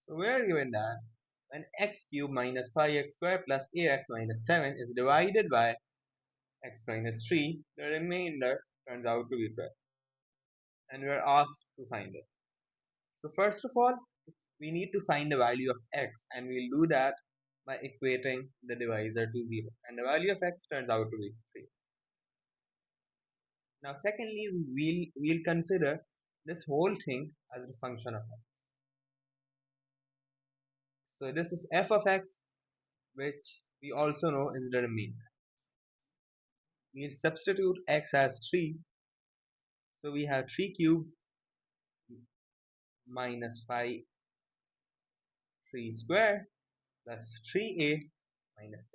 So we are given that when x cubed minus 5x squared plus ax minus 7 is divided by x minus 3, the remainder turns out to be 12. And we are asked to find it. So first of all, we need to find the value of x, and we'll do that by equating the divisor to 0. And the value of x turns out to be 3. Now secondly, we'll consider this whole thing as a function of x. So this is f of x, which we also know is the remainder. We'll substitute x as 3. So we have 3 cubed minus 5 3 square plus 3a minus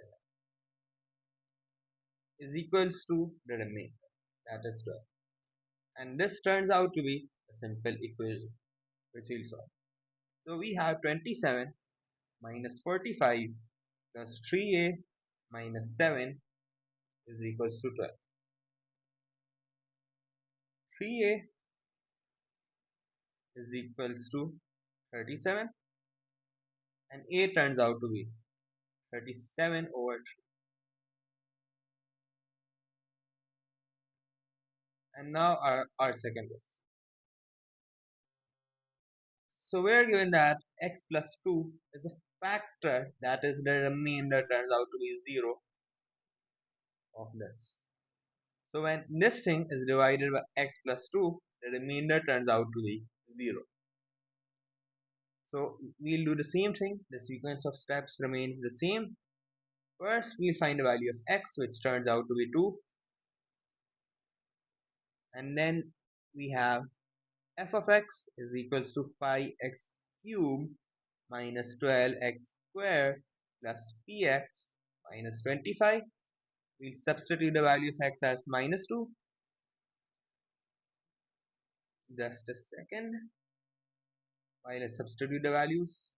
7 is equals to the remainder, that is 12. And this turns out to be a simple equation which we'll solve. So we have 27 minus 45 plus 3a minus 7 is equals to 12. 3a is equals to 37 and a turns out to be 37 over 3. And now our second question. So we are given that x plus 2 is a factor, that is the remainder turns out to be 0 of this. So when this thing is divided by x plus 2, the remainder turns out to be 0. So we'll do the same thing. The sequence of steps remains the same. First, we'll find the value of x, which turns out to be 2. And then we have f of x is equals to 5x cubed minus 12x squared plus px minus 25. We'll substitute the value of x as minus 2. Just a second while I substitute the values.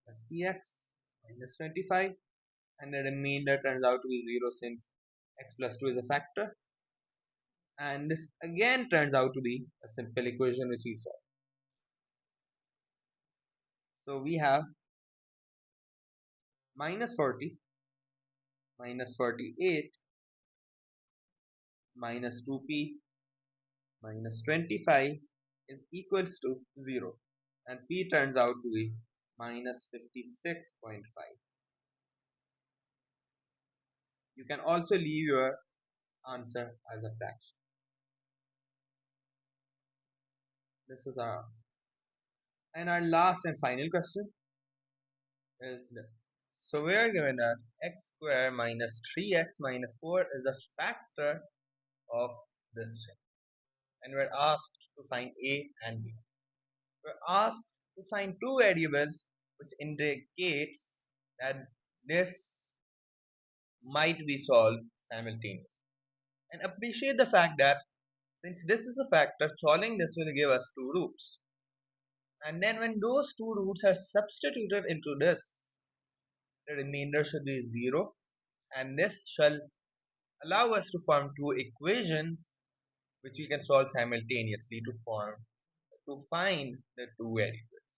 Plus px minus 25, and the remainder turns out to be 0 since x plus 2 is a factor. And this again turns out to be a simple equation which we solve. So we have minus 40 minus 48 minus 2p minus 25 is equals to 0, and p turns out to be minus 56.5. You can also leave your answer as a fraction. This is our answer. And our last and final question is this. So we are given that x squared minus 3x minus 4 is a factor of this thing. And we're asked to find a and b. We're asked to find two variables which indicates that this might be solved simultaneously. And appreciate the fact that since this is a factor, solving this will give us two roots. And then when those two roots are substituted into this, the remainder should be 0, and this shall allow us to form two equations which we can solve simultaneously to find the two variables.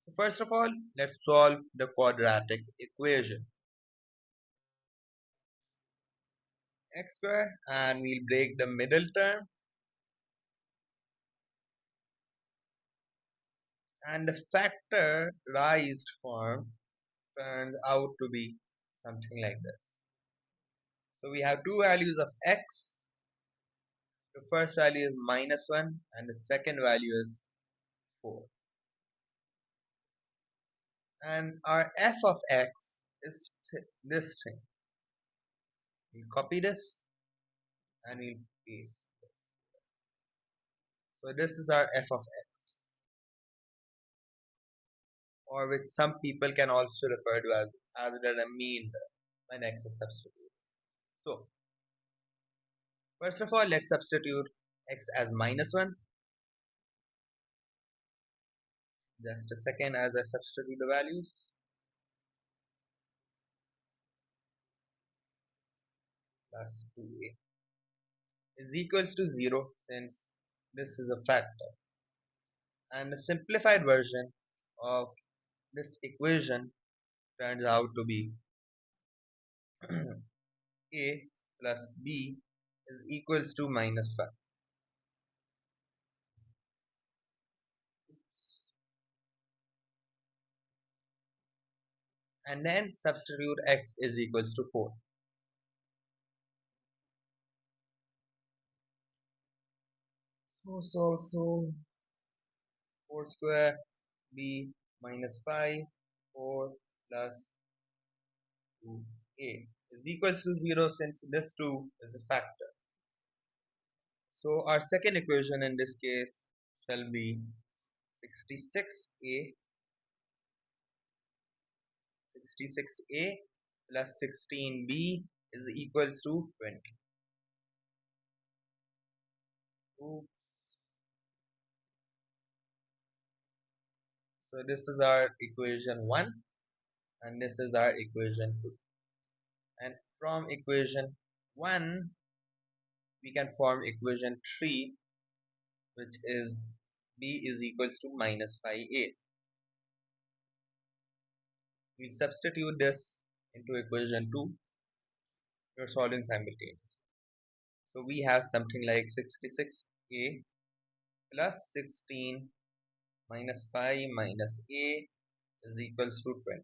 So first of all, let's solve the quadratic equation. X squared, and we'll break the middle term, and the factorized form turns out to be something like this. So we have two values of x. The first value is minus 1 and the second value is 4. And our f of x is this thing. We'll copy this and we'll paste this. So this is our f of x, or which some people can also refer to as the remainder when x is substituted. So first of all, let's substitute x as minus 1. Just a second as I substitute the values. Plus 2a is equals to 0 since this is a factor. And the simplified version of this equation turns out to be a plus b is equals to minus 5. And then substitute x is equals to 4. So 4 square b minus 5, 4 plus 2a is equals to 0 since this 2 is a factor. So our second equation in this case shall be 66a 66a plus 16b is equals to 20. So this is our equation 1 and this is our equation 2. And from equation 1 we can form equation 3, which is b is equals to minus 5a. We substitute this into equation 2. We are solving simultaneously. So we have something like 66a plus 16 minus 5 minus a is equals to 20.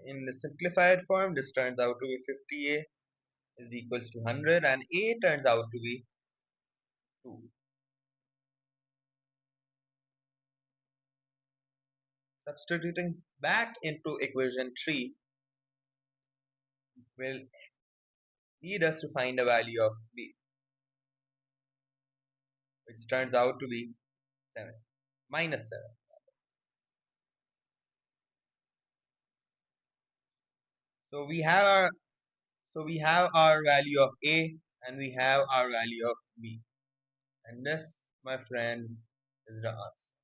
In the simplified form, this turns out to be 50a is equals to 100 and a turns out to be 2. Substituting back into equation 3 will lead us to find the value of b, which turns out to be 7, minus 7. So we have our value of a and we have our value of b, and this, my friends, is the answer.